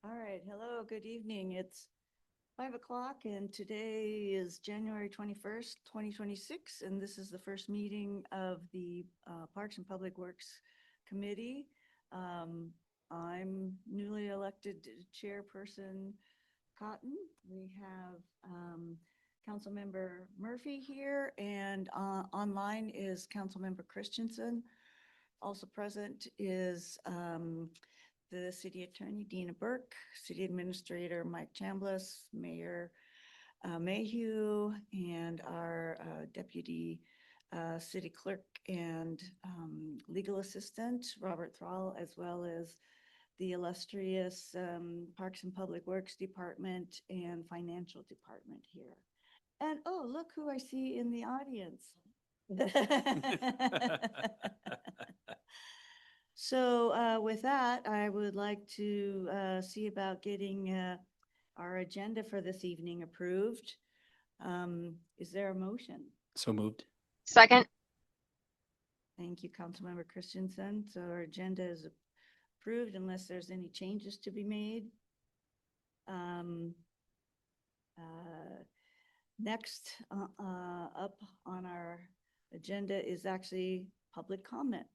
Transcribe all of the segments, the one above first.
All right. Hello, good evening. It's 5 o'clock and today is January 21st, 2026. And this is the first meeting of the Parks and Public Works Committee. I'm newly elected chairperson Cotton. We have Councilmember Murphy here and online is Councilmember Christensen. Also present is the City Attorney Dina Burke, City Administrator Mike Chambliss, Mayor Mayhew, and our Deputy City Clerk and Legal Assistant Robert Thrall, as well as the illustrious Parks and Public Works Department and Financial Department here. And oh, look who I see in the audience. So with that, I would like to see about getting our agenda for this evening approved. Is there a motion? So moved. Second. Thank you, Councilmember Christensen. So our agenda is approved unless there's any changes to be made. Next up on our agenda is actually public comment.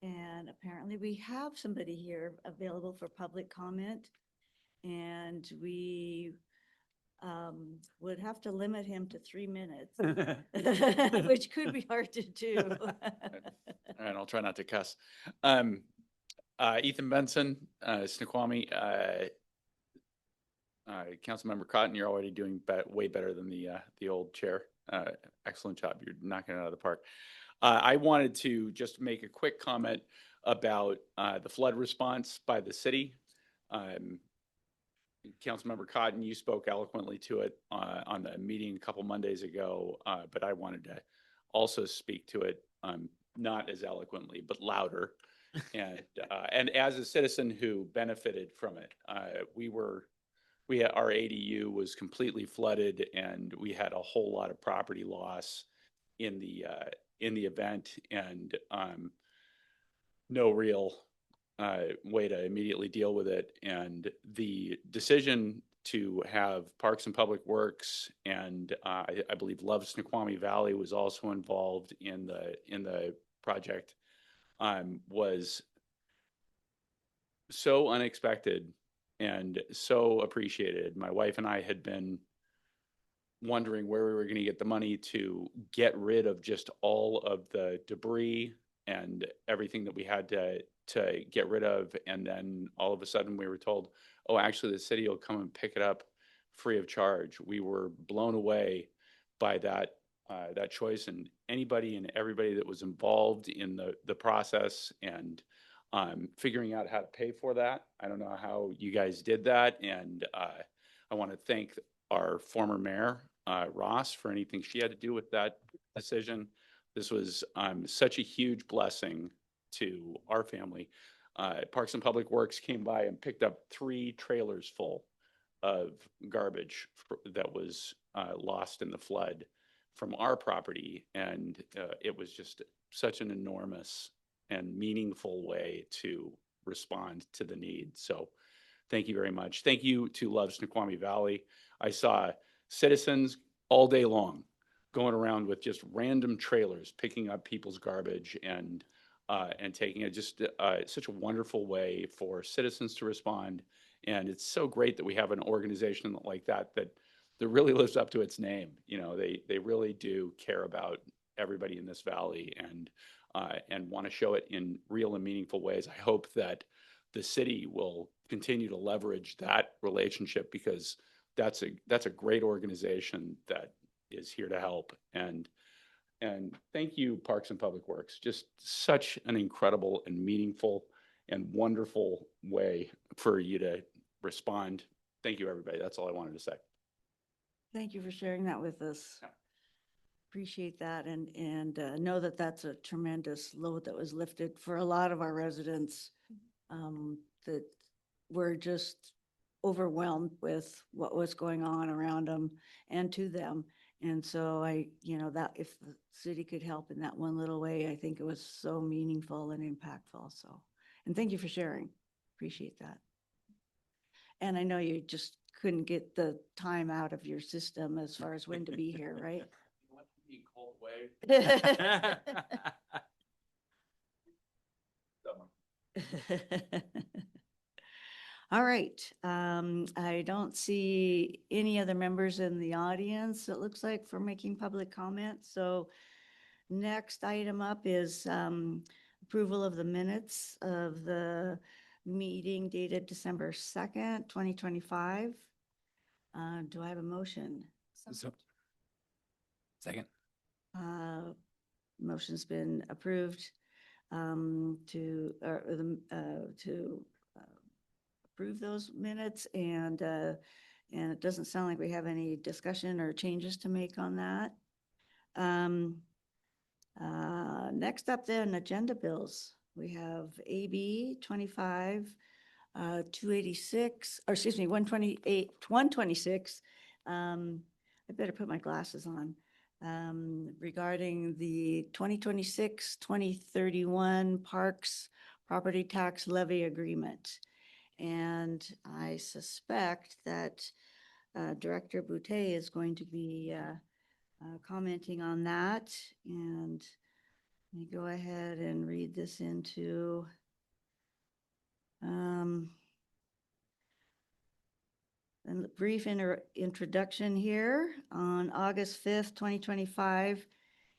And apparently we have somebody here available for public comment. And we would have to limit him to 3 minutes, which could be hard to do. All right, I'll try not to cuss. Ethan Benson, Snoqualmie. Councilmember Cotton, you're already doing way better than the old chair. Excellent job. You're knocking it out of the park. I wanted to just make a quick comment about the flood response by the city. Councilmember Cotton, you spoke eloquently to it on the meeting a couple Mondays ago, but I wanted to also speak to it not as eloquently, but louder. And as a citizen who benefited from it, our ADU was completely flooded, and we had a whole lot of property loss in the event, and no real way to immediately deal with it. And the decision to have Parks and Public Works and I believe Love Snoqualmie Valley was also involved in the project was so unexpected and so appreciated. My wife and I had been wondering where we were going to get the money to get rid of just all of the debris and everything that we had to get rid of. And then all of a sudden we were told, oh, actually the city will come and pick it up free of charge. We were blown away by that choice, and anybody and everybody that was involved in the process and figuring out how to pay for that. I don't know how you guys did that. And I want to thank our former mayor, Ross, for anything she had to do with that decision. This was such a huge blessing to our family. Parks and Public Works came by and picked up 3 trailers full of garbage that was lost in the flood from our property. And it was just such an enormous and meaningful way to respond to the need. So thank you very much. Thank you to Love Snoqualmie Valley. I saw citizens all day long going around with just random trailers, picking up people's garbage and taking it. Just such a wonderful way for citizens to respond. And it's so great that we have an organization like that really lives up to its name. You know, they really do care about everybody in this valley and want to show it in real and meaningful ways. I hope that the city will continue to leverage that relationship, because that's a great organization that is here to help. And thank you, Parks and Public Works. Just such an incredible and meaningful and wonderful way for you to respond. Thank you, everybody. That's all I wanted to say. Thank you for sharing that with us. Yeah. Appreciate that, and know that that's a tremendous load that was lifted for a lot of our residents that were just overwhelmed with what was going on around them and to them. And so that if the city could help in that one little way, I think it was so meaningful and impactful. So, and thank you for sharing. Appreciate that. And I know you just couldn't get the time out of your system as far as when to be here, right? Want to be called away? All right, I don't see any other members in the audience, it looks like, for making public comment. So next item up is approval of the minutes of the meeting dated December 2nd, 2025. Do I have a motion? So, second. Motion's been approved to approve those minutes, and it doesn't sound like we have any discussion or changes to make on that. Next up then, agenda bills. We have AB 25, 286, or excuse me, 128, 126. I better put my glasses on. Regarding the 2026, 2031 Parks Property Tax Levy Agreement. And I suspect that Director Boutte is going to be commenting on that. And let me go ahead and read this into a brief introduction here. On August 5th, 2025,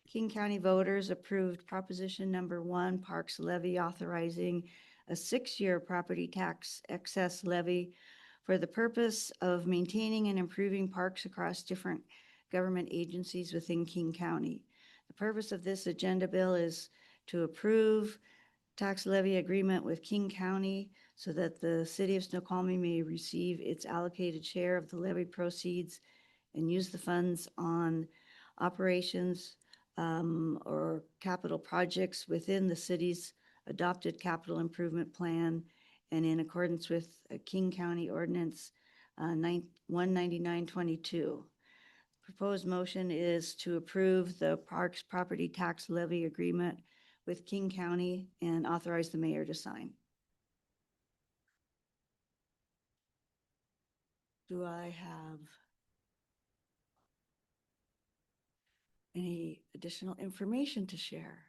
King County voters approved Proposition Number 1, Parks Levy, authorizing a 6-year property tax excess levy for the purpose of maintaining and improving parks across different government agencies within King County. The purpose of this agenda bill is to approve tax levy agreement with King County so that the city of Snoqualmie may receive its allocated share of the levy proceeds and use the funds on operations or capital projects within the city's adopted capital improvement plan and in accordance with King County Ordinance 19922. Proposed motion is to approve the Parks Property Tax Levy Agreement with King County and authorize the mayor to sign. Do I have any additional information to share?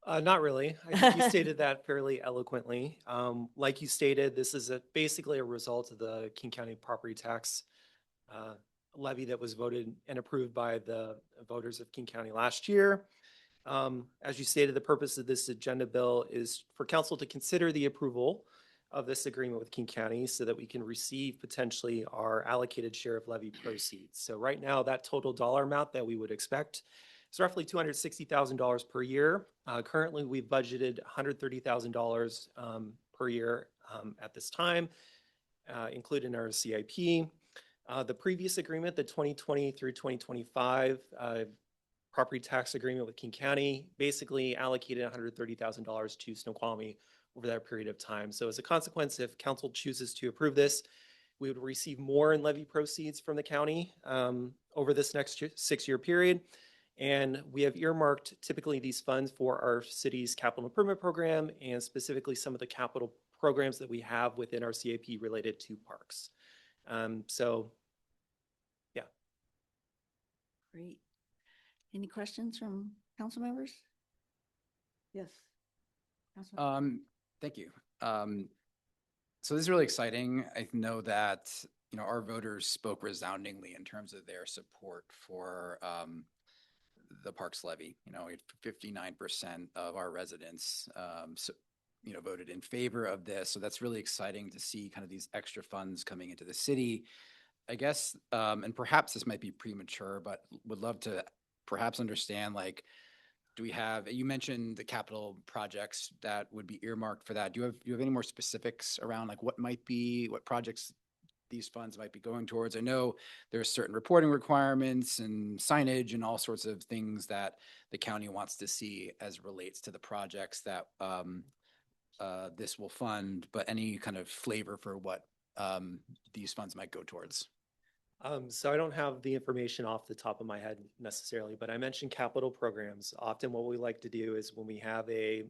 Not really. I think you stated that fairly eloquently. Like you stated, this is basically a result of the King County property tax levy that was voted and approved by the voters of King County last year. As you stated, the purpose of this agenda bill is for council to consider the approval of this agreement with King County so that we can receive potentially our allocated share of levy proceeds. So right now, that total dollar amount that we would expect is roughly $260,000 per year. Currently, we've budgeted $130,000 per year at this time, included in our CIP. The previous agreement, the 2020 through 2025 property tax agreement with King County, basically allocated $130,000 to Snoqualmie over that period of time. So as a consequence, if council chooses to approve this, we would receive more in levy proceeds from the county over this next 6-year period. And we have earmarked typically these funds for our city's capital improvement program and specifically some of the capital programs that we have within our CIP related to parks. So, yeah. Great. Any questions from council members? Yes. Councilmember. Thank you. So this is really exciting. I know that, our voters spoke resoundingly in terms of their support for the parks levy. We had 59% of our residents, voted in favor of this. So that's really exciting to see kind of these extra funds coming into the city. I guess, and perhaps this might be premature, but would love to perhaps understand, do we have, you mentioned the capital projects that would be earmarked for that. Do you have any more specifics around what projects these funds might be going towards? I know there's certain reporting requirements and signage and all sorts of things that the county wants to see as relates to the projects that this will fund, but any kind of flavor for what these funds might go towards? So I don't have the information off the top of my head necessarily, but I mentioned capital programs. Often what we like to do is when we have a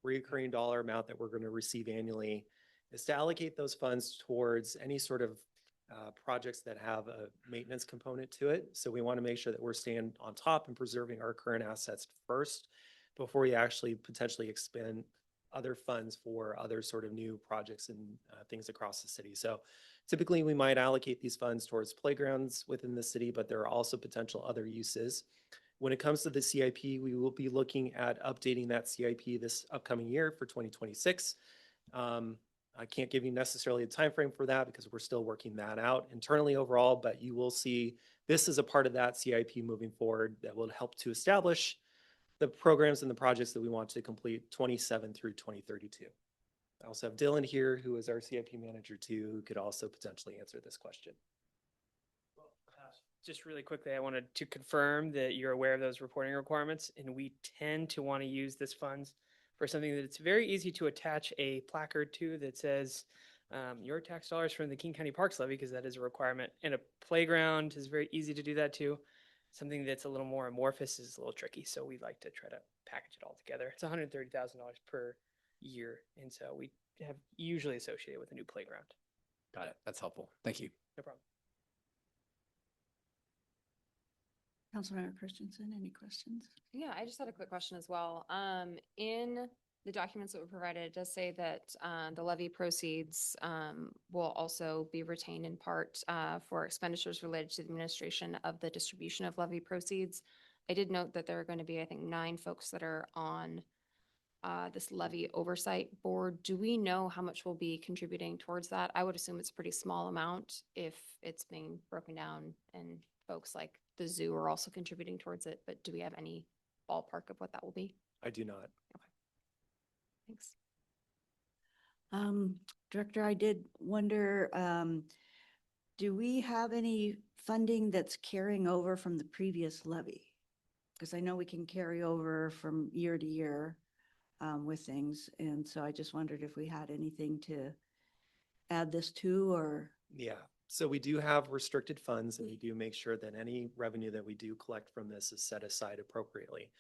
recurring dollar amount that we're going to receive annually, is to allocate those funds towards any sort of projects that have a maintenance component to it. So we want to make sure that we're staying on top and preserving our current assets first before we actually potentially expend other funds for other sort of new projects and things across the city. So typically we might allocate these funds towards playgrounds within the city, but there are also potential other uses. When it comes to the CIP, we will be looking at updating that CIP this upcoming year for 2026. I can't give you necessarily a time frame for that because we're still working that out internally overall, but you will see this is a part of that CIP moving forward that will help to establish the programs and the projects that we want to complete 27 through 2032. I also have Dylan here, who is our CIP manager too, who could also potentially answer this question. Just really quickly, I wanted to confirm that you're aware of those reporting requirements, and we tend to want to use this funds for something that it's very easy to attach a placard to that says your tax dollars from the King County Parks Levy, because that is a requirement. And a playground is very easy to do that too. Something that's a little more amorphous is a little tricky, so we like to try to package it all together. It's $130,000 per year, and so we have usually associated with a new playground. Got it. That's helpful. Thank you. No problem. Councilmember Christensen, any questions? Yeah, I just had a quick question as well. In the documents that were provided, it does say that the levy proceeds will also be retained in part for expenditures related to the administration of the distribution of levy proceeds. I did note that there are going to be, I think, 9 folks that are on this levy oversight board. Do we know how much will be contributing towards that? I would assume it's a pretty small amount if it's being broken down and folks like the zoo are also contributing towards it, but do we have any ballpark of what that will be? I do not. Thanks. Director, I did wonder, do we have any funding that's carrying over from the previous levy? Because I know we can carry over from year to year with things. And so I just wondered if we had anything to add this to, or. Yeah, so we do have restricted funds, and we do make sure that any revenue that we do collect from this is set aside appropriately.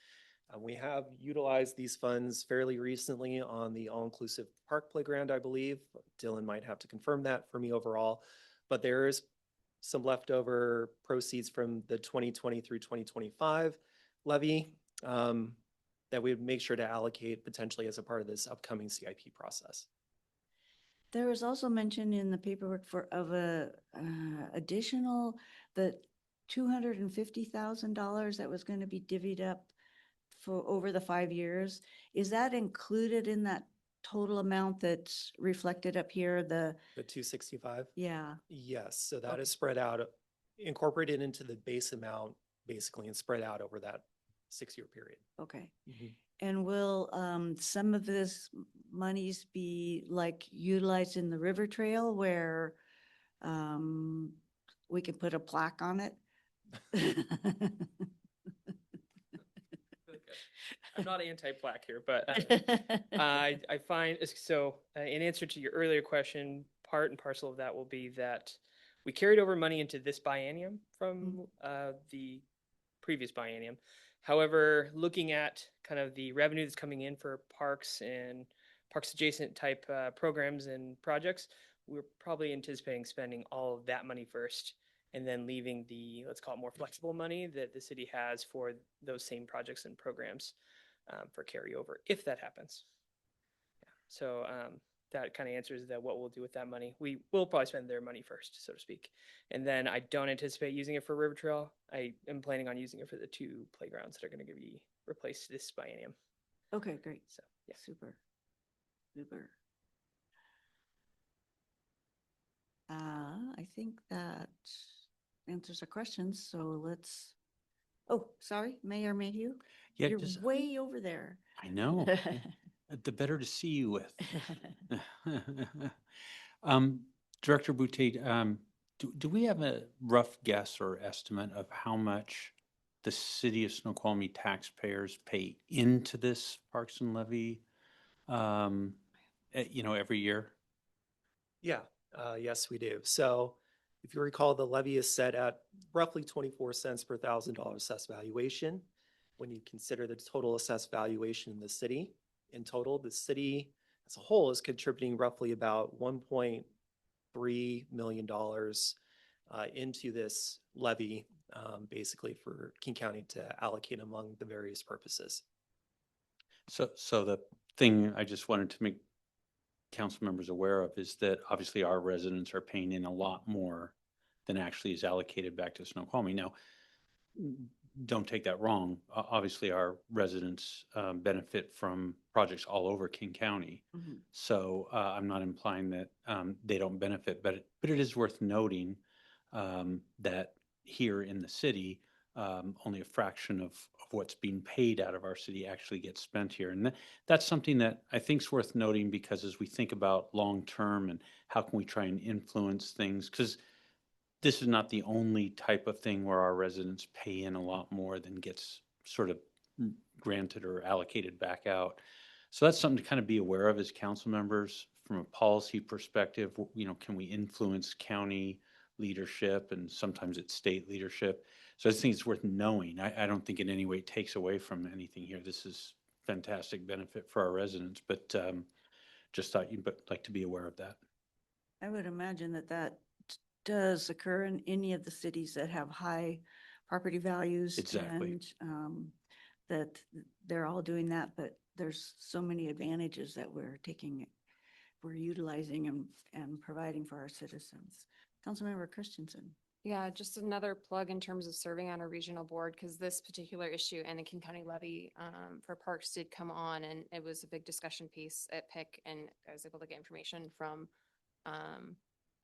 We have utilized these funds fairly recently on the all-inclusive park playground, I believe. Dylan might have to confirm that for me overall, but there is some leftover proceeds from the 2020 through 2025 levy that we would make sure to allocate potentially as a part of this upcoming CIP process. There was also mention in the paperwork of a additional, the $250,000 that was going to be divvied up for over the 5 years. Is that included in that total amount that's reflected up here? The 265? Yeah. Yes, so that Okay. is spread out, incorporated into the base amount basically, and spread out over that 6-year period. Okay. Mhm. And will some of this monies be like utilized in the river trail where we can put a plaque on it? I'm not anti-plaque here, but I find, so in answer to your earlier question, part and parcel of that will be that we carried over money into this biennium from the previous biennium. However, looking at kind of the revenue that's coming in for parks and parks adjacent type programs and projects, we're probably anticipating spending all of that money first and then leaving the, let's call it more flexible money that the city has for those same projects and programs for carryover, if that happens. Yeah. So that kind of answers that what we'll do with that money. We will probably spend their money first, so to speak. And then I don't anticipate using it for River Trail. I am planning on using it for the 2 playgrounds that are going to be replaced this biennium. Okay, great. So yeah. Super. Super. I think that answers our questions. So let's, oh, sorry, Mayor Mayhew. Yeah, You're just, way over there. I know. The better to see you with. Director Boutte, do we have a rough guess or estimate of how much the city of Snoqualmie taxpayers pay into this Parks and Levy, every year? Yeah, yes, we do. So if you recall, the levy is set at roughly 24 cents per $1,000 assessed valuation. When you consider the total assessed valuation in the city, in total, the city as a whole is contributing roughly about $1.3 million into this levy, basically for King County to allocate among the various purposes. So the thing I just wanted to make council members aware of is that obviously our residents are paying in a lot more than actually is allocated back to Snoqualmie. Now, don't take that wrong. Obviously, our residents benefit from projects all over King County. Mhm. So I'm not implying that they don't benefit, but it is worth noting that here in the city, only a fraction of what's being paid out of our city actually gets spent here. And that's something that I think is worth noting, because as we think about long term and how can we try and influence things, because this is not the only type of thing where our residents pay in a lot more than gets sort of granted or allocated back out. So that's something to kind of be aware of as council members from a policy perspective. You know, can we influence county leadership, and sometimes it's state leadership? So I just think it's worth knowing. I don't think in any way takes away from anything here. This is fantastic benefit for our residents, but just thought you'd like to be aware of that. I would imagine that that does occur in any of the cities that have high property values. Exactly. And that they're all doing that, but there's so many advantages that we're utilizing and providing for our citizens. Councilmember Christensen. Yeah, just another plug in terms of serving on a regional board, because this particular issue and the King County levy for parks did come on, and it was a big discussion piece at PIC, and I was able to get information from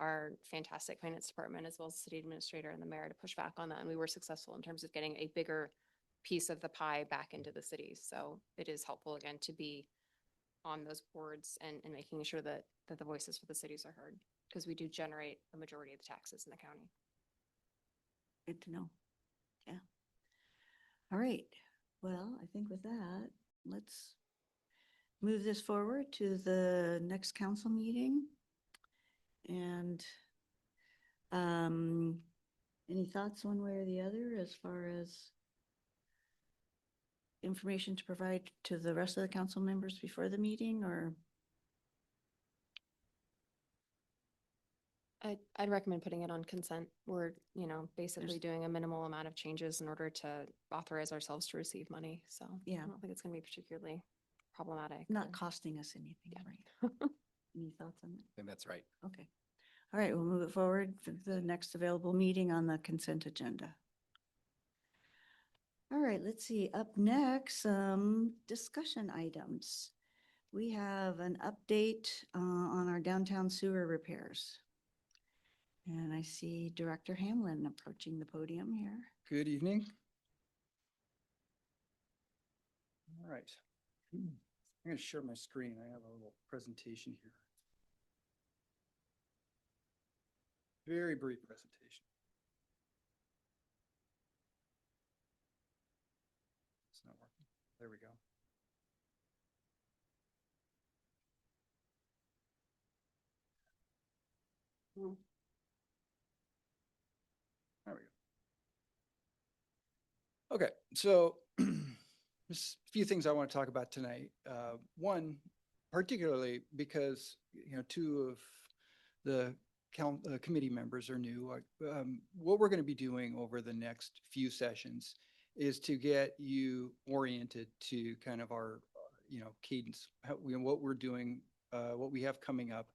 our fantastic finance department as well as the city administrator and the mayor to push back on that, and we were successful in terms of getting a bigger piece of the pie back into the city. So it is helpful again to be on those boards and making sure that the voices for the cities are heard, because we do generate a majority of the taxes in the county. Good to know. Yeah. All right. Well, I think with that, let's move this forward to the next council meeting. And any thoughts one way or the other as far as information to provide to the rest of the council members before the meeting, or? I'd recommend putting it on consent. We're, basically There's- doing a minimal amount of changes in order to authorize ourselves to receive money. So Yeah. I don't think it's going to be particularly problematic. Not or- costing us anything, Yeah. right? Any thoughts on that? I think that's right. Okay. All right, we'll move it forward for the next available meeting on the consent agenda. All right, let's see. Up next, discussion items. We have an update on our downtown sewer repairs. And I see Director Hamlin approaching the podium here. Good evening. All right. I'm going to share my screen. I have a little presentation here. Very brief presentation. It's not working. There we go. There we go. Okay, so there's a few things I want to talk about tonight. One, particularly because, two of the committee members are new. What we're going to be doing over the next few sessions is to get you oriented to kind of our, cadence, what we're doing, what we have coming up,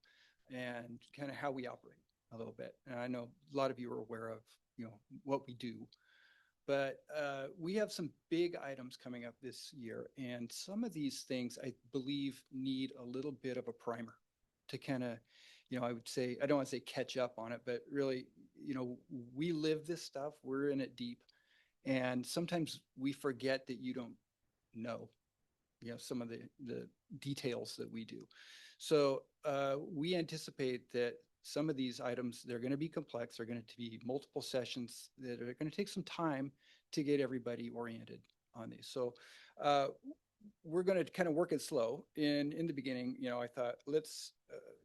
and kind of how we operate a little bit. And I know a lot of you are aware of, what we do. But we have some big items coming up this year, and some of these things I believe need a little bit of a primer to kind of, I would say, I don't want to say catch up on it, but really, we live this stuff, we're in it deep, and sometimes we forget that you don't know, some of the details that we do. So we anticipate that some of these items, they're going to be complex. They're going to be multiple sessions that are going to take some time to get everybody oriented on these. So we're going to kind of work it slow. In the beginning, I thought, let's,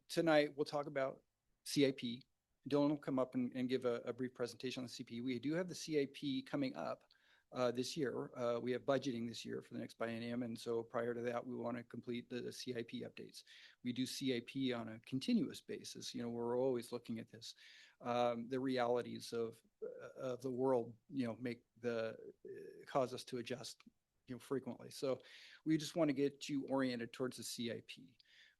tonight we'll talk about CIP. Dylan will come up and give a brief presentation on the CIP. We do have the CIP coming up this year. We have budgeting this year for the next biennium, and so prior to that, we want to complete the CIP updates. We do CIP on a continuous basis. We're always looking at this. The realities of the world, cause us to adjust, frequently. So we just want to get you oriented towards the CIP.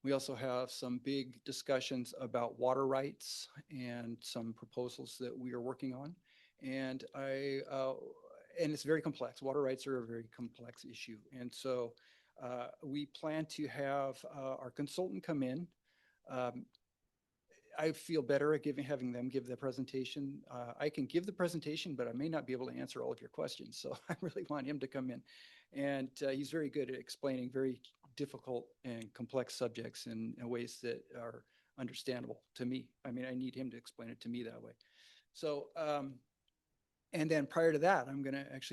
We also have some big discussions about water rights and some proposals that we are working on. And it's very complex. Water rights are a very complex issue. And so we plan to have our consultant come in. I feel better at having them give the presentation. I can give the presentation, but I may not be able to answer all of your questions. So I really want him to come in. And he's very good at explaining very difficult and complex subjects in ways that are understandable to me. I mean, I need him to explain it to me that way. So, and then prior to that,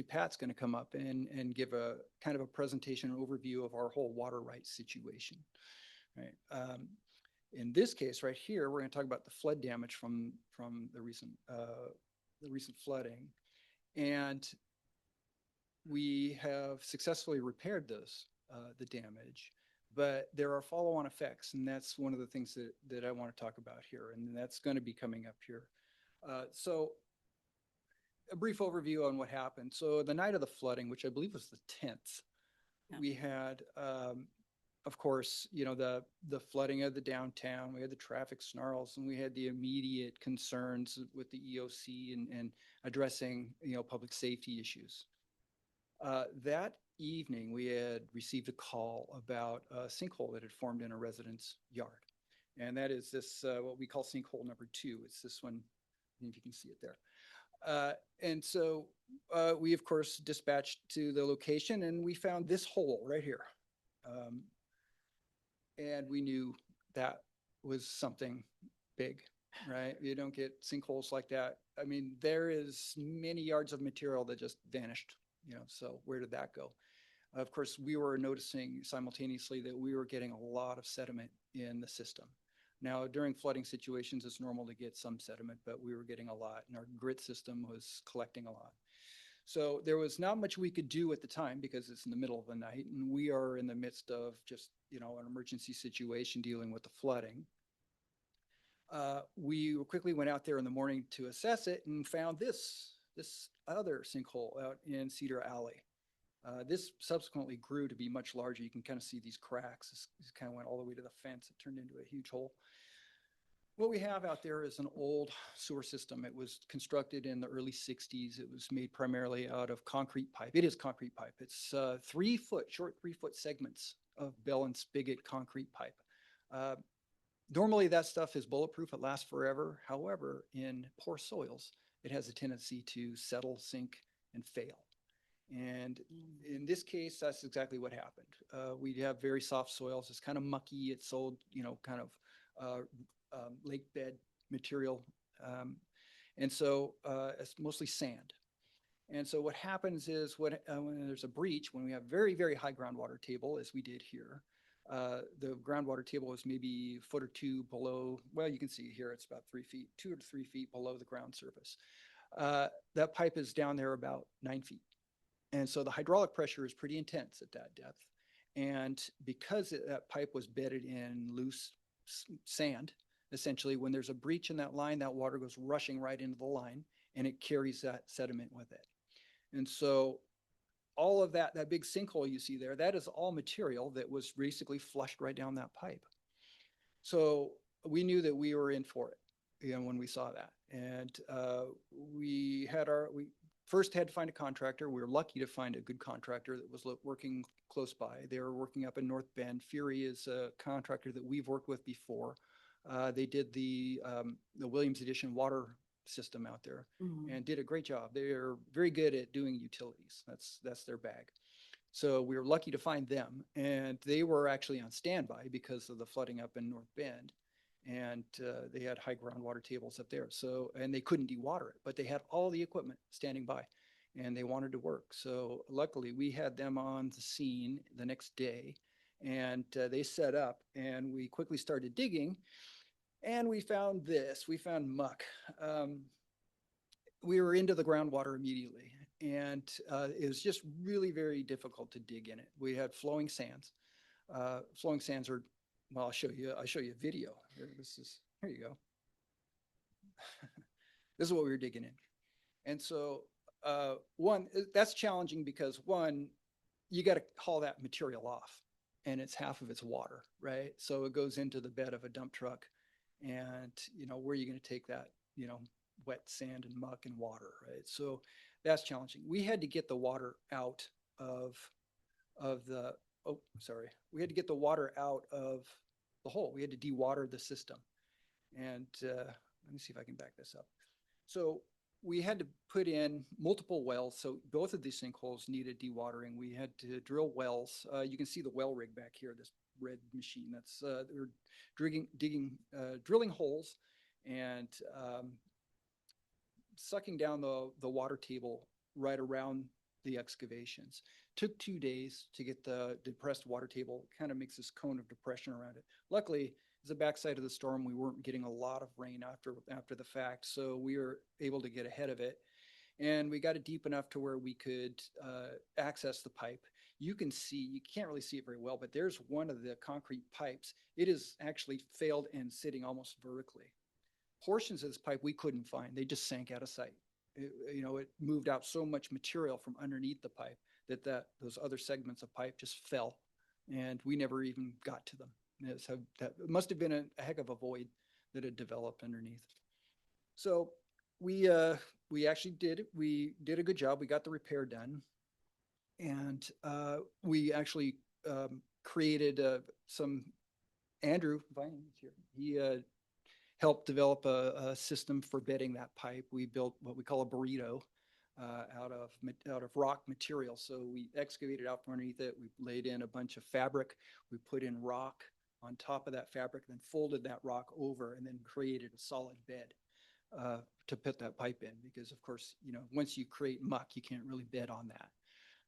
Pat's going to come up and give a kind of a presentation overview of our whole water rights situation. Right. In this case right here, we're going to talk about the flood damage from the recent flooding. And we have successfully repaired the damage, but there are follow-on effects. And that's one of the things that I want to talk about here. And that's going to be coming up here. So a brief overview on what happened. So the night of the flooding, which I believe was the 10th, we had, of course, the flooding of the downtown, we had the traffic snarls, and we had the immediate concerns with the EOC and addressing, public safety issues. That evening, we had received a call about a sinkhole that had formed in a resident's yard. And that is this, what we call sinkhole number 2. It's this one, if you can see it there. And so we, of course, dispatched to the location, and we found this hole right here. And we knew that was something big, right? You don't get sinkholes like that. I mean, there is many yards of material that just vanished, so where did that go? Of course, we were noticing simultaneously that we were getting a lot of sediment in the system. Now, during flooding situations, it's normal to get some sediment, but we were getting a lot, and our grit system was collecting a lot. So there was not much we could do at the time because it's in the middle of the night, and we are in the midst of just, an emergency situation dealing with the flooding. We quickly went out there in the morning to assess it and found this other sinkhole out in Cedar Alley. This subsequently grew to be much larger. You can kind of see these cracks. This kind of went all the way to the fence. It turned into a huge hole. What we have out there is an old sewer system. It was constructed in the early 60s. It was made primarily out of concrete pipe. It is concrete pipe. It's short 3-foot segments of bell and spigot concrete pipe. Normally that stuff is bulletproof. It lasts forever. However, in poor soils, it has a tendency to settle, sink, and fail. And in this case, that's exactly what happened. We have very soft soils. It's kind of mucky. It's old, kind of lake bed material. And so it's mostly sand. And so what happens is when there's a breach, when we have very, very high groundwater table, as we did here, the groundwater table is maybe a foot or two below. Well, you can see here, it's about 3 feet, 2 to 3 feet below the ground surface. That pipe is down there about 9 feet. And so the hydraulic pressure is pretty intense at that depth. And because that pipe was bedded in loose sand, essentially, when there's a breach in that line, that water goes rushing right into the line and it carries that sediment with it. And so all of that big sinkhole you see there, that is all material that was basically flushed right down that pipe. So we knew that we were in for it, when we saw that. And we first had to find a contractor. We were lucky to find a good contractor that was working close by. They were working up in North Bend. Fury is a contractor that we've worked with before. They did the Williams Edition water system out there and did a great job. They're very good at doing utilities. That's their bag. So we were lucky to find them, and they were actually on standby because of the flooding up in North Bend. And they had high groundwater tables up there. So, and they couldn't dewater it, but they had all the equipment standing by and they wanted to work. So luckily we had them on the scene the next day, and they set up, and we quickly started digging, and we found muck. We were into the groundwater immediately, and it was just really very difficult to dig in it. We had flowing sands. Flowing sands are, well, I'll show you a video. Here you go. This is what we were digging in. And so that's challenging because one, you got to haul that material off, and it's half of its water, right? So it goes into the bed of a dump truck, and where are you going to take that, wet sand and muck and water, right? So that's challenging. We had to get the water out of the, oh, sorry. We had to get the water out of the hole. We had to dewater the system. And let me see if I can back this up. So we had to put in multiple wells. So both of these sinkholes needed dewatering. We had to drill wells. You can see the well rig back here, this red machine. That's they're drilling holes and sucking down the water table right around the excavations. Took 2 days to get the depressed water table. Kind of makes this cone of depression around it. Luckily, as the backside of the storm, we weren't getting a lot of rain after the fact, so we were able to get ahead of it. And we got it deep enough to where we could access the pipe. You can't really see it very well, but there's one of the concrete pipes. It is actually failed and sitting almost vertically. Portions of this pipe we couldn't find. They just sank out of sight. It moved out so much material from underneath the pipe that those other segments of pipe just fell, and we never even got to them. So that must have been a heck of a void that had developed underneath. So we actually did it. We did a good job. We got the repair done, and we actually created some. Andrew Vining is here. He helped develop a system for bedding that pipe. We built what we call a burrito out of rock material. So we excavated out from underneath it. We laid in a bunch of fabric. We put in rock on top of that fabric, then folded that rock over, and then created a solid bed to put that pipe in. Because of course, once you create muck, you can't really bed on that.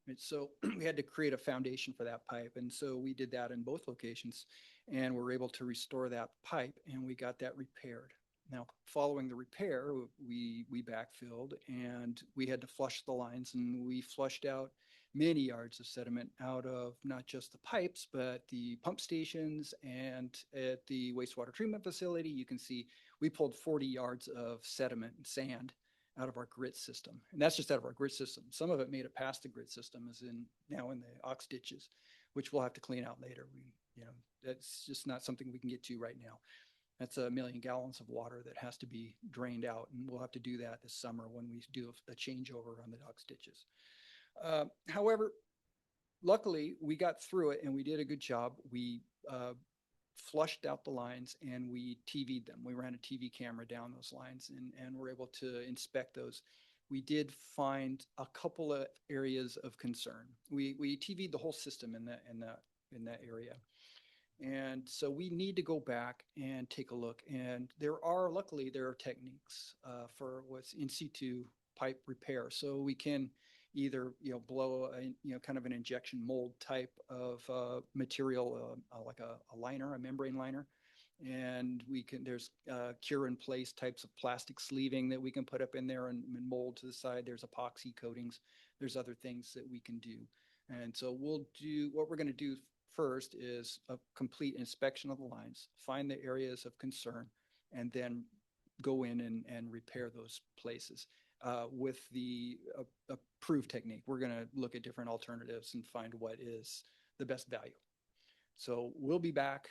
And so we had to create a foundation for that pipe. And so we did that in both locations, and were able to restore that pipe, and we got that repaired. Now, following the repair, we backfilled, and we had to flush the lines, and we flushed out many yards of sediment out of not just the pipes, but the pump stations, and at the wastewater treatment facility. You can see we pulled 40 yards of sediment and sand out of our grit system. And that's just out of our grit system. Some of it made it past the grit system, as now in the ox ditches, which we'll have to clean out later. That's just not something we can get to right now. That's 1 million gallons of water that has to be drained out. And we'll have to do that this summer when we do a changeover on the ox ditches. However, luckily we got through it, and we did a good job. We flushed out the lines, and we TV'd them. We ran a TV camera down those lines, and were able to inspect those. We did find a couple of areas of concern. We TV'd the whole system in that area. And so we need to go back and take a look. And luckily there are techniques for what's in situ pipe repair. So we can either blow kind of an injection mold type of material, like a liner, a membrane liner, and there's cure in place types of plastic sleeving that we can put up in there and mold to the side. There's epoxy coatings. There's other things that we can do. And so what we're going to do first is a complete inspection of the lines, find the areas of concern, and then go in and repair those places with the approved technique. We're going to look at different alternatives and find what is the best value. So we'll be back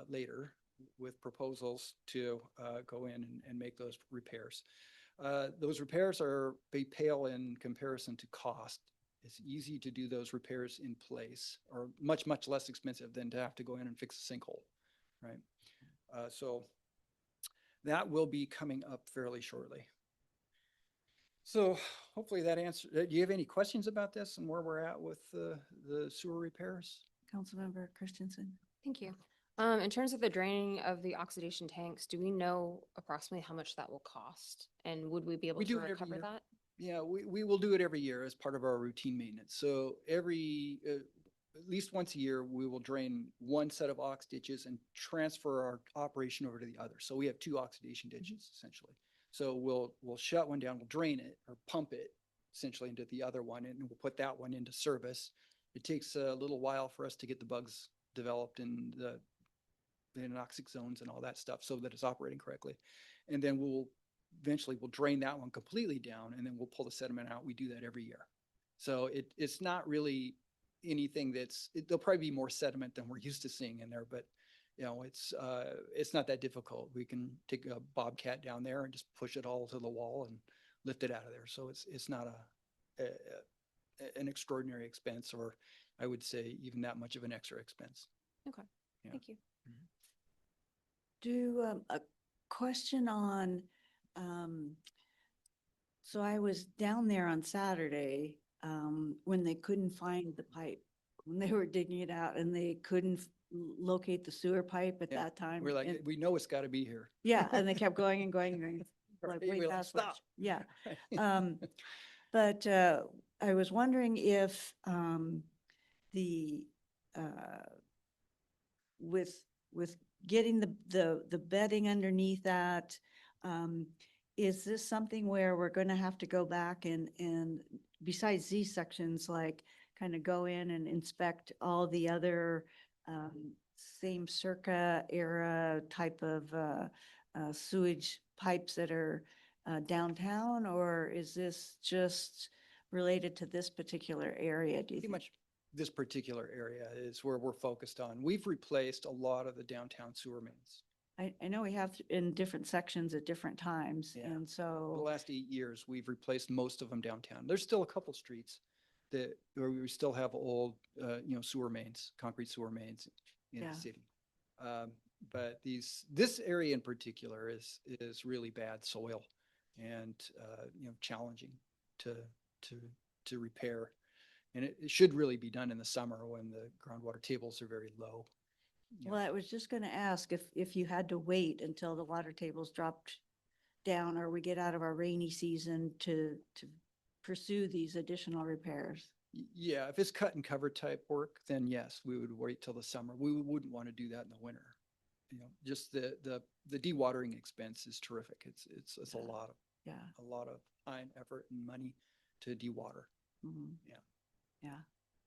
later with proposals to go in and make those repairs. Those repairs they pale in comparison to cost. It's easy to do those repairs in place, or much, much less expensive than to have to go in and fix a sinkhole, right? So that will be coming up fairly shortly. So hopefully that answers. Do you have any questions about this and where we're at with the sewer repairs? Councilmember Christensen. Thank you. In terms of the draining of the oxidation tanks, do we know approximately how much that will cost? And would we be able We to do it every recover year. that? Yeah, we will do it every year as part of our routine maintenance. So at least once a year, we will drain one set of ox ditches and transfer our operation over to the other. So we have 2 oxidation ditches essentially. So we'll shut one down, we'll drain it or pump it, essentially into the other one, and we'll put that one into service. It takes a little while for us to get the bugs developed in the anoxic zones and all that stuff so that it's operating correctly. And then eventually we'll drain that one completely down, and then we'll pull the sediment out. We do that every year. So it's not really anything there'll probably be more sediment than we're used to seeing in there, but it's not that difficult. We can take a bobcat down there and just push it all to the wall and lift it out of there. So it's not an extraordinary expense, or I would say even that much of an extra expense. Okay, Yeah. thank you. A question on, so I was down there on Saturday, when they couldn't find the pipe, when they were digging it out and they couldn't locate the sewer pipe at Yeah, that time. We're like, and- we know it's got to be here. Yeah, and they kept going and going and going. Like, Right, way we're like, past what- "Stop." Yeah. But I was wondering if the with getting the bedding underneath that, is this something where we're going to have to go back and besides these sections, like kind of go in and inspect all the other same circa era type of sewage pipes that are downtown, or is this just related to this particular area, do you Pretty think? much this particular area is where we're focused on. We've replaced a lot of the downtown sewer mains. I know we have in different sections at different times, Yeah. and The so, last 8 years, we've replaced most of them downtown. There's still a couple streets where we still have old, sewer mains, concrete sewer mains in Yeah. the city. But this area in particular is really bad soil and, challenging to repair. And it should really be done in the summer when the groundwater tables are very low. well, I was just going to ask if you had to wait until the water tables dropped down or we get out of our rainy season to pursue these additional repairs. Yeah, if it's cut and cover type work, then yes, we would wait till the summer. We wouldn't want to do that in the winter. Just the dewatering expense is terrific. It's a Yeah. Yeah. lot of time, effort, and money to dewater. Mhm. Yeah. Yeah.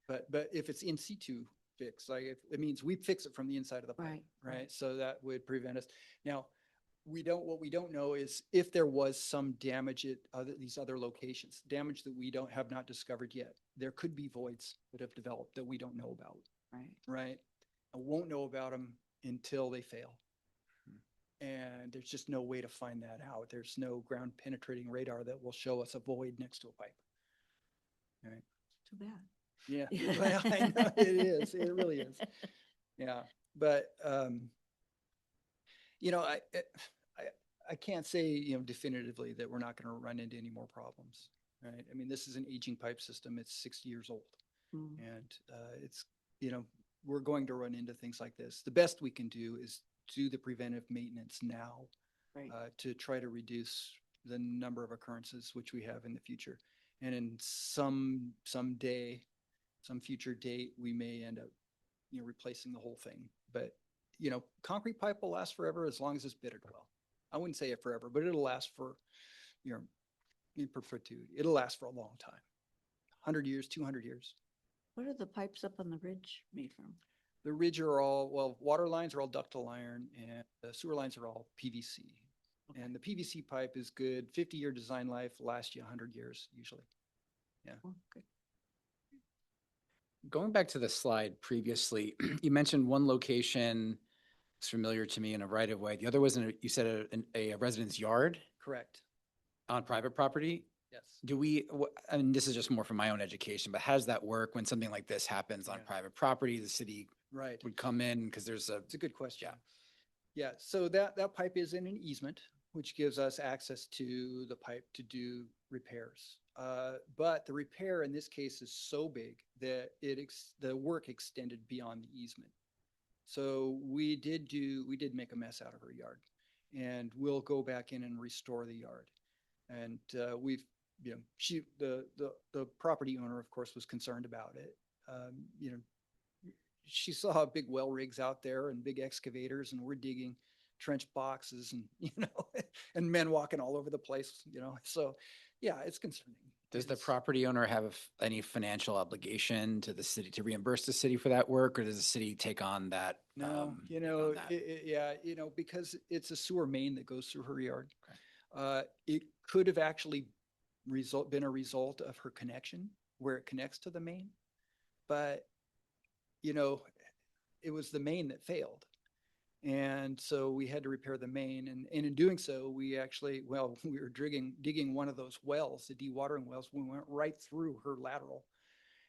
But if it's in situ fix, like it means we fix it from the inside of the pipe, Right, right. right? So that would prevent us. Now, what we don't know is if there was some damage at these other locations, damage that we have not discovered yet. There could be voids that have developed that we don't know about, Right. right? I won't know about them until they fail. And there's just no way to find that out. There's no ground penetrating radar that will show us a void next to a pipe. Right? Too bad. Yeah, well, I know it is. It really is. Yeah, but I can't say definitively that we're not going to run into any more problems. Right? I mean, this is an aging pipe system. It's 60 years old, Mm. and it's we're going to run into things like this. The best we can do is do the preventive maintenance now Right. to try to reduce the number of occurrences which we have in the future. And in some future date, we may end up, replacing the whole thing. But, concrete pipe will last forever as long as it's bitted well. I wouldn't say it forever, but it'll last for, in perpetuity. It'll last for a long time. 100 years, 200 years. What are the pipes up on the ridge made from? The water lines are all ductile iron and the sewer lines are all PVC. Okay. And the PVC pipe is good, 50-year design life, lasts you 100 years usually. Oh, good. Going back to the slide previously, you mentioned one location is familiar to me in a right of way. The other was you said a resident's yard Correct. on private property. Yes. I mean, this is just more for my own education, but how does that work when something like this happens on Yeah. private property? The city Right. would come in because there's It's a good question. Yeah. Yeah, so that pipe is in an easement, which gives us access to the pipe to do repairs. But the repair in this case is so big that the work extended beyond the easement. So we did make a mess out of her yard, and we'll go back in and restore the yard. And the property owner, of course, was concerned about it. She saw big well rigs out there and big excavators, and we're digging trench boxes and, and men walking all over the place, So, yeah, it's concerning. Does the It's- property owner have any financial obligation to the city to reimburse the city for that work, or does the city take on that? No, take on that? yeah, because it's a sewer main that goes through her yard. Okay. It could have actually been a result of her connection where it connects to the main. But, you know, it was the main that failed. And so we had to repair the main. And in doing so, we actually, well, we were digging one of those wells, the dewatering wells. We went right through her lateral.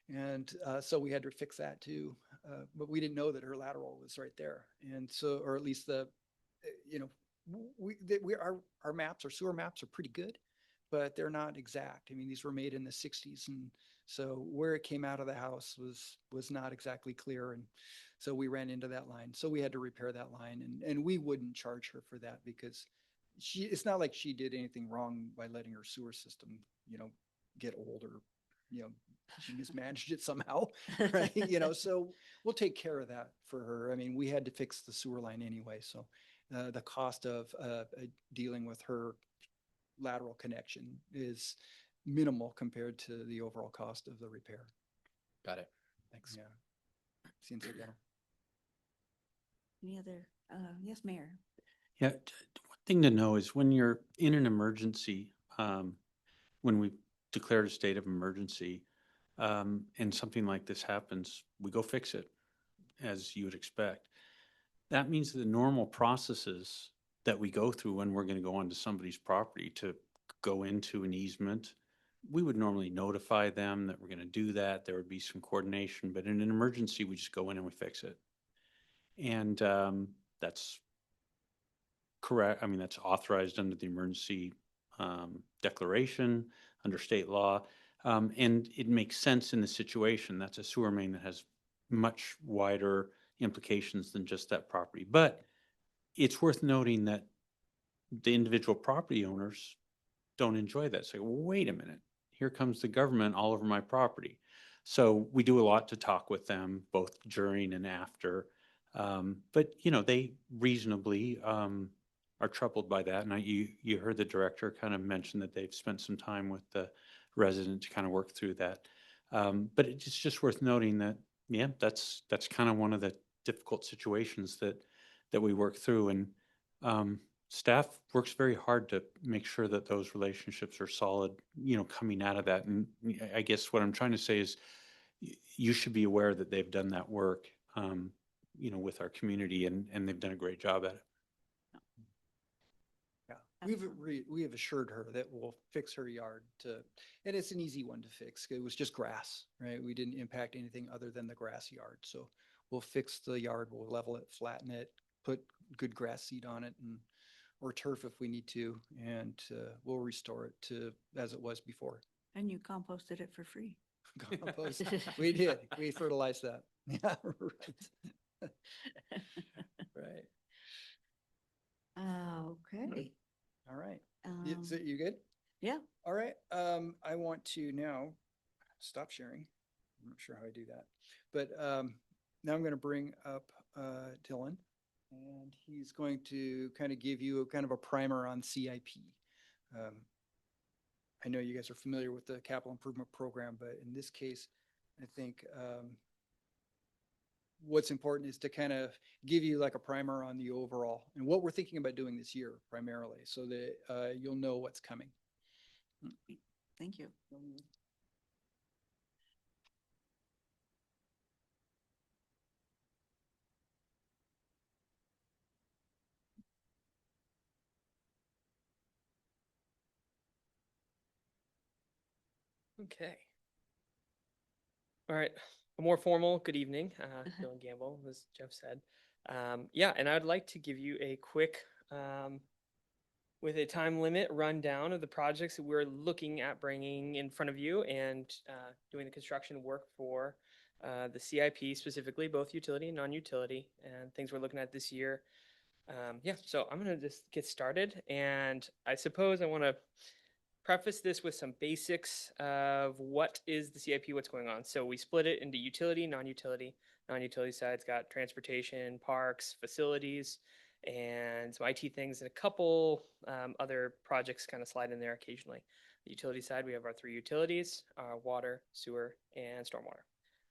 And so we had to fix that too. But we didn't know that her lateral was right there. And so, or at least you know, our maps, our sewer maps are pretty good, but they're not exact. I mean, these were made in the 60s. And so where it came out of the house was not exactly clear. And so we ran into that line. So we had to repair that line. And we wouldn't charge her for that because it's not like she did anything wrong by letting her sewer system, get old or, she mismanaged it somehow, right? So we'll take care of that for her. I mean, we had to fix the sewer line anyway. So the cost of dealing with her lateral connection is minimal compared to the overall cost of the repair. Got it. Thanks. Yeah. Seems like, Any other, yes, Mayor? Yeah, one thing to know is when you're in an emergency, when we declared a state of emergency, and something like this happens, we go fix it, as you would expect. That means the normal processes that we go through when we're going to go onto somebody's property to go into an easement, we would normally notify them that we're going to do that. There would be some coordination, but in an emergency, we just go in and we fix it. And that's correct. I mean, that's authorized under the emergency declaration, under state law. And it makes sense in the situation. That's a sewer main that has much wider implications than just that property. But it's worth noting that the individual property owners don't enjoy that. Say, well, wait a minute, here comes the government all over my property. So we do a lot to talk with them, both during and after. But they reasonably are troubled by that. And you heard the director kind of mention that they've spent some time with the resident to kind of work through that. But it's just worth noting that, yeah, that's kind of one of the difficult situations that we work through. And staff works very hard to make sure that those relationships are solid, coming out of that. And I guess what I'm trying to say is you should be aware that they've done that work, with our community, and they've done a great job at it. yeah, we have assured her that we'll fix her yard and it's an easy one to fix. It was just grass, right? We didn't impact anything other than the grass yard. So we'll fix the yard, we'll level it, flatten it, put good grass seed on it or turf if we need to, and we'll restore it to as it was before. And you composted it for free. Compost. We did. We fertilized that. Yeah, right. Right. Okay. All right. Um, So you good? Yeah. All right. I want to now stop sharing. I'm not sure how I do that, but now I'm going to bring up Dylan, and he's going to kind of give you kind of a primer on CIP. I know you guys are familiar with the capital improvement program, but in this case, I think what's important is to kind of give you like a primer on the overall and what we're thinking about doing this year primarily, so that you'll know what's coming. Thank you. Okay. All right. A more formal good evening, Dylan Gamble, as Jeff said. Yeah, and I'd like to give you a quick, with a time limit, rundown of the projects that we're looking at bringing in front of you and doing the construction work for the CIP specifically, both utility and non-utility, and things we're looking at this year. Yeah, so I'm going to just get started, and I suppose I want to preface this with some basics of what is the CIP, what's going on. So we split it into utility, non-utility. Non-utility side's got transportation, parks, facilities, and some IT things, and a couple other projects kind of slide in there occasionally. The utility side, we have our three utilities, water, sewer, and stormwater.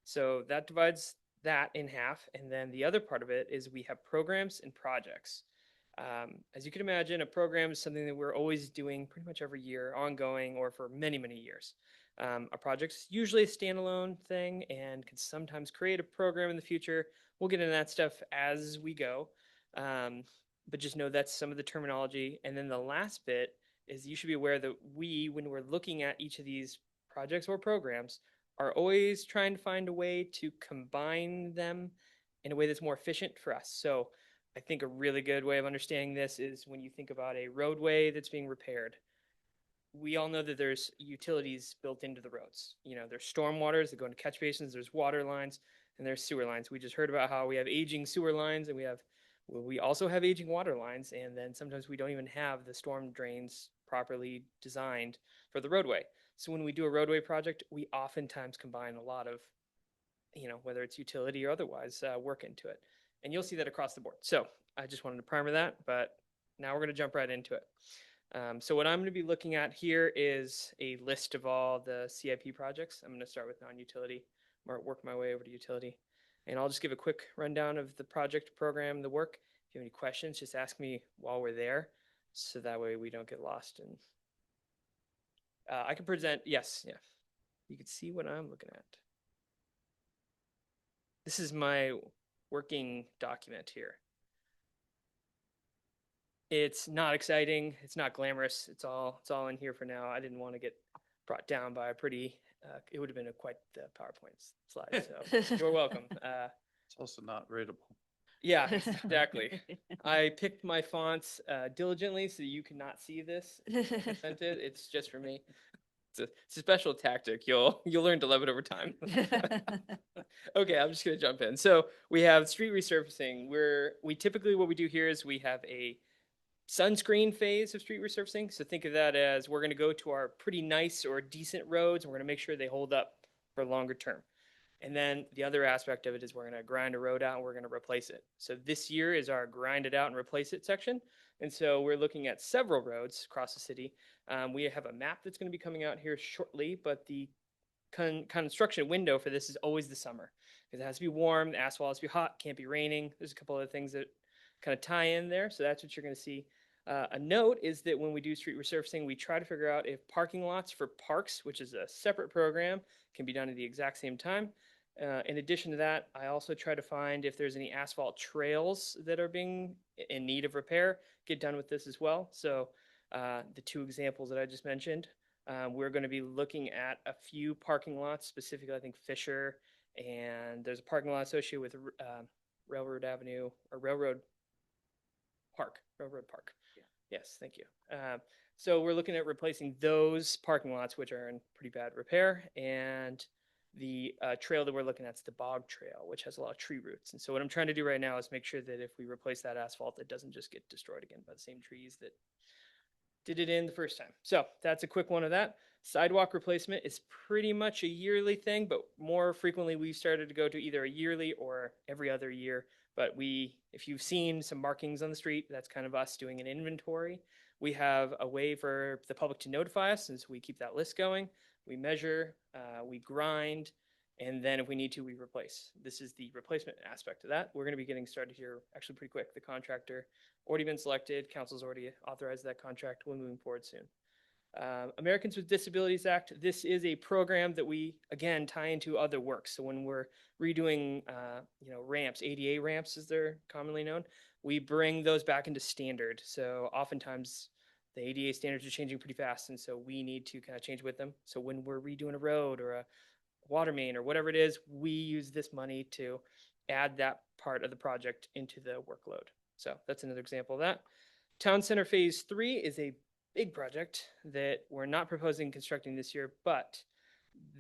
So that divides that in half. And then the other part of it is we have programs and projects. As you can imagine, a program is something that we're always doing pretty much every year, ongoing, or for many, many years. A project's usually a standalone thing and can sometimes create a program in the future. We'll get into that stuff as we go. But just know that's some of the terminology. And then the last bit is you should be aware that we, when we're looking at each of these projects or programs, are always trying to find a way to combine them in a way that's more efficient for us. So I think a really good way of understanding this is when you think about a roadway that's being repaired. We all know that there's utilities built into the roads. You know, there's storm waters that go into catch basins, there's water lines, and there's sewer lines. We just heard about how we have aging sewer lines and we also have aging water lines, and then sometimes we don't even have the storm drains properly designed for the roadway. So when we do a roadway project, we oftentimes combine a lot of, whether it's utility or otherwise, work into it. And you'll see that across the board. So I just wanted to primer that, but now we're going to jump right into it. So what I'm going to be looking at here is a list of all the CIP projects. I'm going to start with non-utility, work my way over to utility. And I'll just give a quick rundown of the project, program, the work. If you have any questions, just ask me while we're there, so that way we don't get lost. And I can present, yes, yeah. You can see what I'm looking at. This is my working document here. It's not exciting. It's not glamorous. It's all in here for now. I didn't want to get brought down by a pretty, it would have been quite the PowerPoint slide. So you're welcome. It's also not readable. Yeah, exactly. I picked my fonts diligently so you cannot see this. I sent it. It's just for me. It's a special tactic. You'll learn to love it over time. Okay, I'm just gonna jump in. So we have street resurfacing. We typically what we do here is we have a sunscreen phase of street resurfacing. So think of that as we're gonna go to our pretty nice or decent roads and we're gonna make sure they hold up for longer term. And then the other aspect of it is we're going to grind a road out and we're going to replace it. So this year is our grind it out and replace it section. And so we're looking at several roads across the city. We have a map that's going to be coming out here shortly, but the construction window for this is always the summer because it has to be warm, the asphalt has to be hot, can't be raining. There's a couple other things that kind of tie in there. So that's what you're going to see. A note is that when we do street resurfacing, we try to figure out if parking lots for parks, which is a separate program, can be done at the exact same time. In addition to that, I also try to find if there's any asphalt trails that are being in need of repair, get done with this as well. So the two examples that I just mentioned, we're going to be looking at a few parking lots, specifically I think Fisher, and there's a parking lot associated with Railroad Avenue or Railroad Park. Yeah. Yes, thank you. So we're looking at replacing those parking lots, which are in pretty bad repair, and the trail that we're looking at is the bog trail, which has a lot of tree roots. And so what I'm trying to do right now is make sure that if we replace that asphalt, it doesn't just get destroyed again by the same trees that did it in the first time. So that's a quick one of that. Sidewalk replacement is pretty much a yearly thing, but more frequently we've started to go to either a yearly or every other year. But if you've seen some markings on the street, that's kind of us doing an inventory. We have a way for the public to notify us, since we keep that list going. We measure, we grind, and then if we need to, we replace. This is the replacement aspect of that. We're going to be getting started here actually pretty quick. The contractor already been selected. Council's already authorized that contract. We're moving forward soon. Americans with Disabilities Act. This is a program that we, again, tie into other work. So when we're redoing, ramps, ADA ramps as they're commonly known, we bring those back into standard. So oftentimes the ADA standards are changing pretty fast, and so we need to kind of change with them. So when we're redoing a road or a water main or whatever it is, we use this money to add that part of the project into the workload. So that's another example of that. Town Center Phase 3 is a big project that we're not proposing constructing this year, but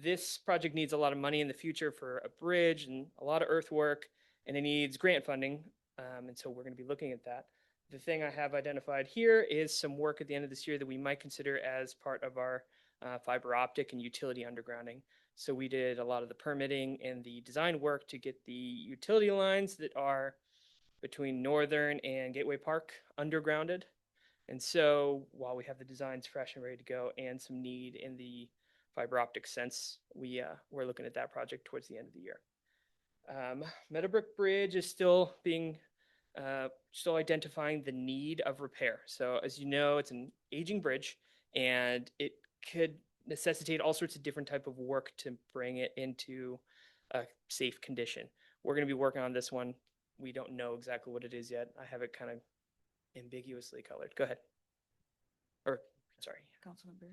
this project needs a lot of money in the future for a bridge and a lot of earthwork, and it needs grant funding. And so we're going to be looking at that. The thing I have identified here is some work at the end of this year that we might consider as part of our fiber optic and utility undergrounding. So we did a lot of the permitting and the design work to get the utility lines that are between Northern and Gateway Park undergrounded. And so while we have the designs fresh and ready to go and some need in the fiber optic sense, we're looking at that project towards the end of the year. Meadowbrook Bridge is still still identifying the need of repair. So as you know, it's an aging bridge and it could necessitate all sorts of different type of work to bring it into a safe condition. We're going to be working on this one. We don't know exactly what it is yet. I have it kind of ambiguously colored. Go ahead. Or, sorry. Councilmember.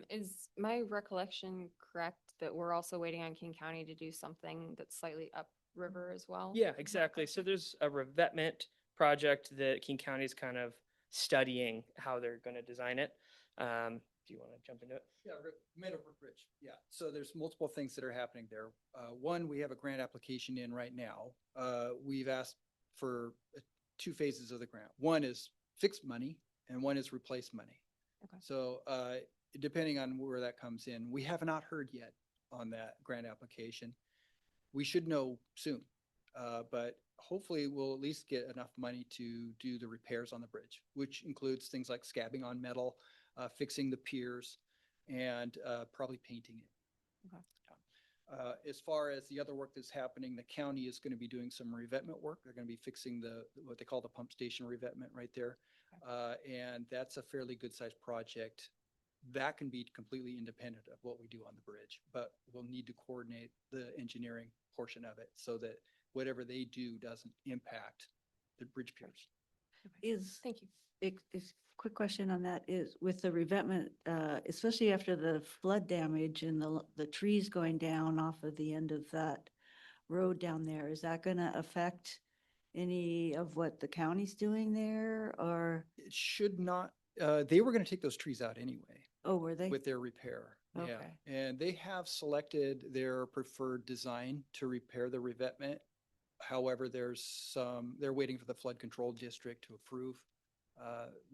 Is my recollection correct that we're also waiting on King County to do something that's slightly upriver as well? Yeah, exactly. So there's a revetment project that King County is kind of studying how they're going to design it. Do you want to jump into it? Yeah, Meadowbrook Bridge. Yeah. So there's multiple things that are happening there. One, we have a grant application in right now. We've asked for 2 phases of the grant. One is fixed money and one is replace money. Okay. So depending on where that comes in, we have not heard yet on that grant application. We should know soon, but hopefully we'll at least get enough money to do the repairs on the bridge, which includes things like scabbing on metal, fixing the piers, and probably painting it. Okay. As far as the other work that's happening, the county is going to be doing some revetment work. They're going to be fixing what they call the pump station revetment right there. And that's a fairly good sized project. That can be completely independent of what we do on the bridge, but we'll need to coordinate the engineering portion of it so that whatever they do doesn't impact the bridge piers. Thank you. Quick question on that is with the revetment, especially after the flood damage and the trees going down off of the end of that road down there, is that going to affect any of what the county's doing there or? It should not, they were going to take those trees out anyway Oh, were they? with their repair. Yeah. Okay. And they have selected their preferred design to repair the revetment. However, they're waiting for the flood control district to approve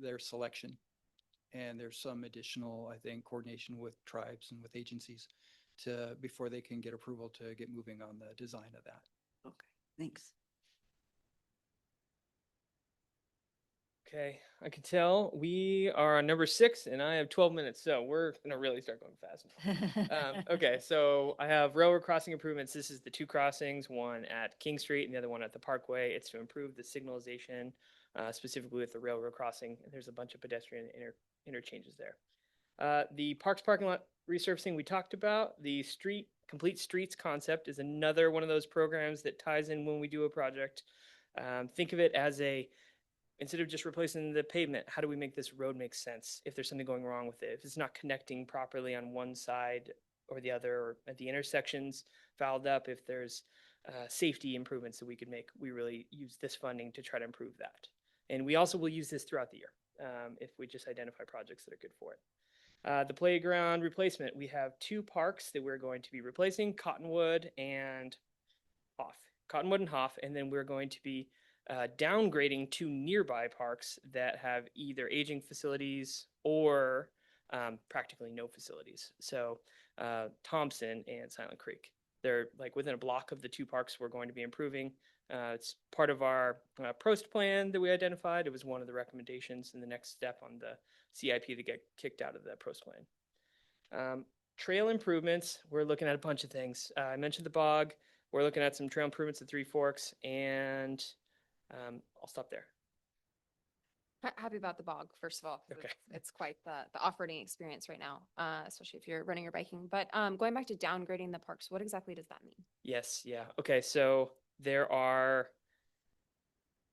their selection. And there's some additional, I think, coordination with tribes and with agencies before they can get approval to get moving on the design of that. Okay, thanks. Okay, I can tell we are on number 6 and I have 12 minutes. So we're going to really start going fast now. Okay, so I have railroad crossing improvements. This is the 2 crossings, one at King Street and the other one at the Parkway. It's to improve the signalization, specifically with the railroad crossing. And there's a bunch of pedestrian interchanges there. The Parks parking lot resurfacing we talked about. The complete streets concept is another one of those programs that ties in when we do a project. Think of it as instead of just replacing the pavement, how do we make this road make sense? If there's something going wrong with it, if it's not connecting properly on one side or the other, or at the intersections fouled up, if there's safety improvements that we could make, we really use this funding to try to improve that. And we also will use this throughout the year if we just identify projects that are good for it. The playground replacement, we have 2 parks that we're going to be replacing, Cottonwood and Hoff. Cottonwood and Hoff, and then we're going to be downgrading 2 nearby parks that have either aging facilities or practically no facilities. So Thompson and Silent Creek. They're like within a block of the 2 parks we're going to be improving. It's part of our PROST plan that we identified. It was one of the recommendations in the next step on the CIP to get kicked out of the PROST plan. Trail improvements, we're looking at a bunch of things. I mentioned the bog. We're looking at some trail improvements at 3 Forks, and I'll stop there. Happy about the bog, first of all. 'Cause Okay. It's quite the off-roading experience right now, especially if you're running or biking. But going back to downgrading the parks, what exactly does that mean? Yes, yeah. Okay, so there are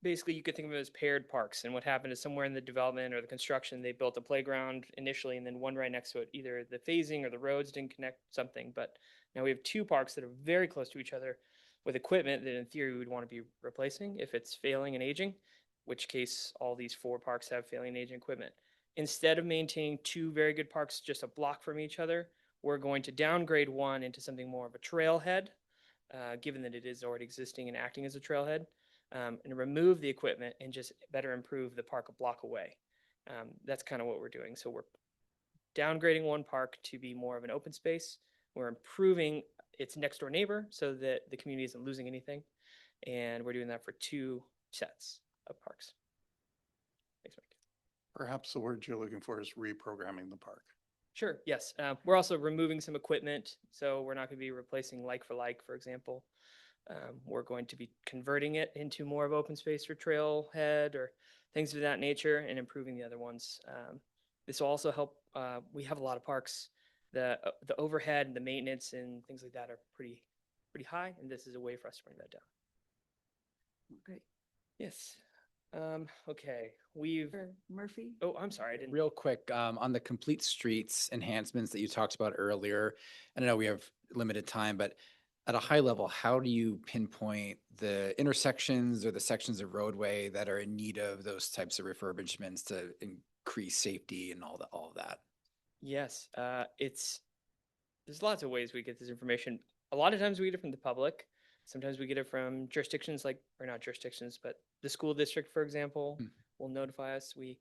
basically you could think of it as paired parks. And what happened is somewhere in the development or the construction, they built a playground initially and then one right next to it. Either the phasing or the roads didn't connect something. But now we have 2 parks that are very close to each other with equipment that in theory we would want to be replacing if it's failing and aging, which case all these 4 parks have failing and aging equipment. Instead of maintaining 2 very good parks just a block from each other, we're going to downgrade one into something more of a trailhead, given that it is already existing and acting as a trailhead, and remove the equipment and just better improve the park a block away. That's kind of what we're doing. So we're downgrading one park to be more of an open space. We're improving its next door neighbor so that the community isn't losing anything. And we're doing that for 2 sets of parks. Thanks, Mike. Perhaps the word you're looking for is reprogramming the park. Sure, yes. We're also removing some equipment, so we're not going to be replacing like, for example. We're going to be converting it into more of open space for trailhead or things of that nature and improving the other ones. This will also help. We have a lot of parks. The overhead and the maintenance and things like that are pretty high, and this is a way for us to bring that down. Great. Yes. Okay. We've. For Murphy? Oh, I'm sorry. I didn't. Real quick, on the complete streets enhancements that you talked about earlier, and I know we have limited time, but at a high level, how do you pinpoint the intersections or the sections of roadway that are in need of those types of refurbishments to increase safety and all of that? Yes. There's lots of ways we get this information. A lot of times we get it from the public. Sometimes we get it from jurisdictions or not jurisdictions, but the school district, for example, will notify us. We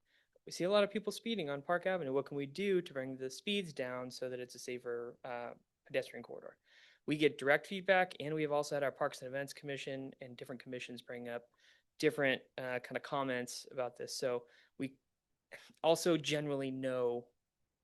see a lot of people speeding on Park Avenue. What can we do to bring the speeds down so that it's a safer pedestrian corridor? We get direct feedback, and we have also had our Parks and Events Commission and different commissions bring up different kind of comments about this. So we also generally know,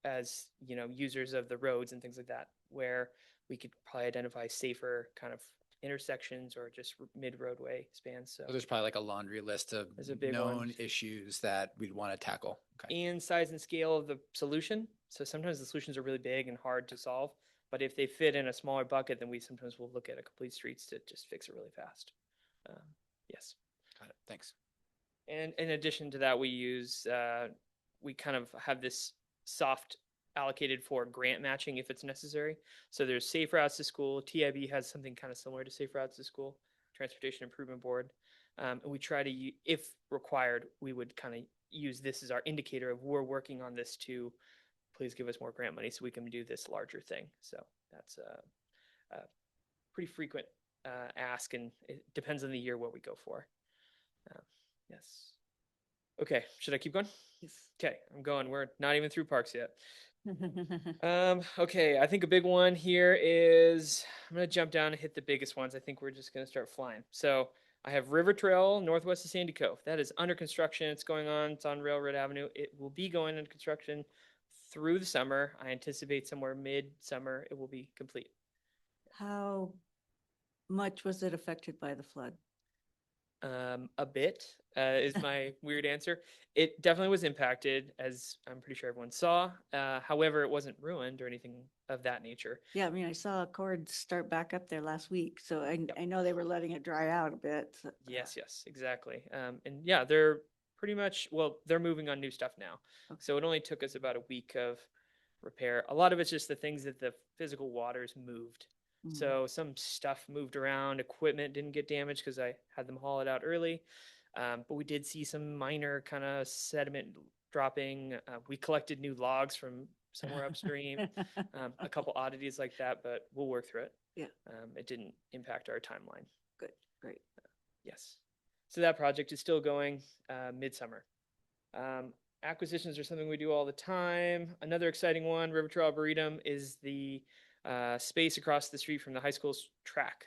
as users of the roads and things like that, where we could probably identify safer kind of intersections or just mid roadway spans. So There's probably like a laundry list of There's a big known one. issues that we'd want to tackle. Okay. and size and scale of the solution. So sometimes the solutions are really big and hard to solve, but if they fit in a smaller bucket, then we sometimes will look at a complete streets to just fix it really fast. Yes. Got it. Thanks. And in addition to that, we kind of have this soft allocated for grant matching if it's necessary. So there's Safe Routes to School. TIB has something kind of similar to Safe Routes to School, Transportation Improvement Board. And we try to, if required, we would kind of use this as our indicator of we're working on this to please give us more grant money so we can do this larger thing. So that's a pretty frequent ask, and it depends on the year what we go for. Yes. Okay, should I keep going? Yes. Okay, I'm going. We're not even through parks yet. Okay, I think a big one here is, I'm going to jump down and hit the biggest ones. I think we're just going to start flying. So I have River Trail northwest of Sandy Cove. That is under construction. It's going on. It's on Railroad Avenue. It will be going into construction through the summer. I anticipate somewhere mid-summer it will be complete. How much was it affected by the flood? A bit is my weird answer. It definitely was impacted, as I'm pretty sure everyone saw. However, it wasn't ruined or anything of that nature. Yeah, I mean, I saw cords start back up there last week, so I know they were letting it dry out a bit. So, Yes, exactly. And yeah, they're pretty much, well, they're moving on new stuff now. Okay. So it only took us about a week of repair. A lot of it's just the things that the physical waters moved. Mhm. So some stuff moved around, equipment didn't get damaged because I had them haul it out early. But we did see some minor kind of sediment dropping. We collected new logs from somewhere upstream, a couple oddities like that, but we'll work through it. Yeah. It didn't impact our timeline. Good, great. Yes. So that project is still going midsummer. Acquisitions are something we do all the time. Another exciting one, River Trail Arboretum, is the space across the street from the high school's track.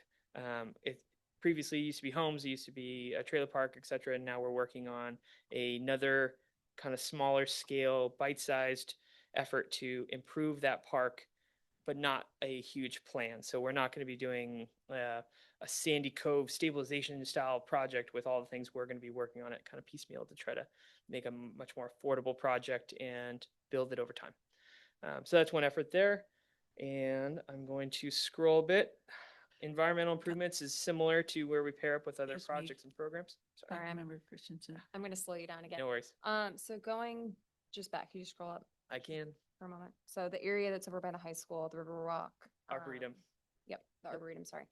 It previously used to be homes, it used to be a trailer park, etc. And now we're working on another kind of smaller scale, bite-sized effort to improve that park, but not a huge plan. So we're not going to be doing a Sandy Cove stabilization style project with all the things we're going to be working on it kind of piecemeal to try to make a much more affordable project and build it over time. So that's one effort there. And I'm going to scroll a bit. Environmental improvements is similar to where we pair up with other Excuse me. projects and programs. Sorry. Sorry, Member Christensen. I'm going to slow you down again. No worries. So going just back, can you scroll up I can. for a moment? So the area that's over by the high school, the River Rock. Arboretum. Yep, the Arboretum, sorry.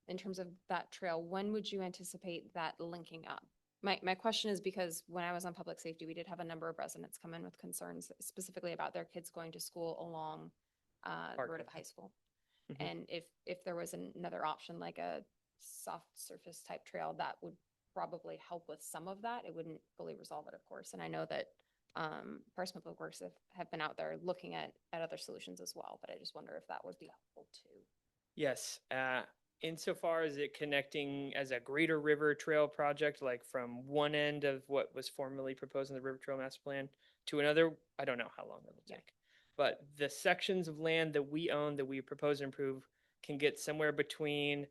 In terms of that trail, when would you anticipate that linking up? My question is because when I was on public safety, we did have a number of residents come in with concerns specifically about their kids going to school along the road at the high school. Mhm. And if there was another option, like a soft surface type trail, that would probably help with some of that. It wouldn't fully resolve it, of course. And I know that Parks and Public Works have been out there looking at other solutions as well, but I just wonder if that would be helpful too. Yes. insofar as it connecting as a greater river trail project, like from one end of what was formerly proposed in the River Trail Master Plan to another, I don't know how long that'll Yeah. take. But the sections of land that we own that we propose to improve can get somewhere between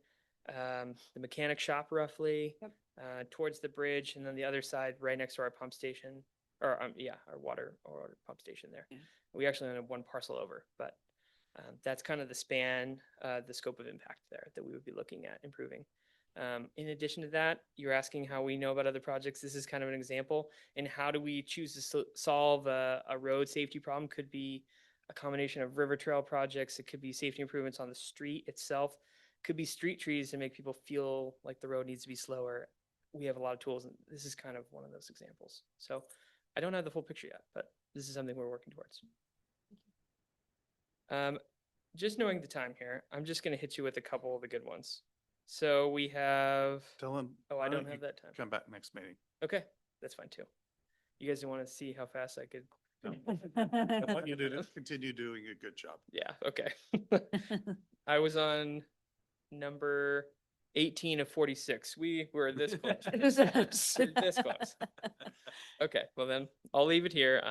the mechanic shop roughly, Yep. towards the bridge, and then the other side right next to our pump station, or our water pump station there. Yeah. We actually only have one parcel over, but that's kind of the span, the scope of impact there that we would be looking at improving. In addition to that, you're asking how we know about other projects. This is kind of an example. And how do we choose to solve a road safety problem? Could be a combination of river trail projects. It could be safety improvements on the street itself. Could be street trees to make people feel like the road needs to be slower. We have a lot of tools, and this is kind of one of those examples. So I don't have the full picture yet, but this is something we're working towards. Just knowing the time here, I'm just going to hit you with a couple of the good ones. So we have, Dylan. oh, why I don't you have that time. Come back next meeting. Okay, that's fine too. You guys want to see how fast I could? I want you to just continue doing a good job. Yeah, okay. I was on number 18 of 46. We were this close. This close. Okay, well then, I'll leave it here.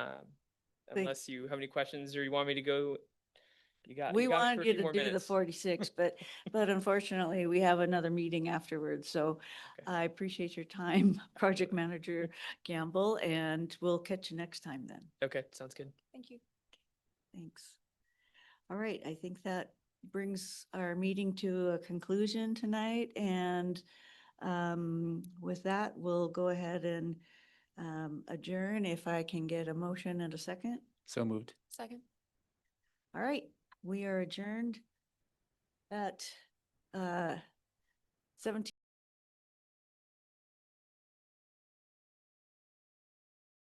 Unless you have any questions or you want me to go. We you got it for wanted a you few to more do the minutes. 46, but unfortunately, we have another meeting afterwards. So Okay. I appreciate your time, Project Manager Gamble, and we'll catch you next time then. Okay, sounds good. Thank you. Thanks. All right, I think that brings our meeting to a conclusion tonight. And with that, we'll go ahead and adjourn. If I can get a motion and a second. So moved. Second. All right, we are adjourned at 17.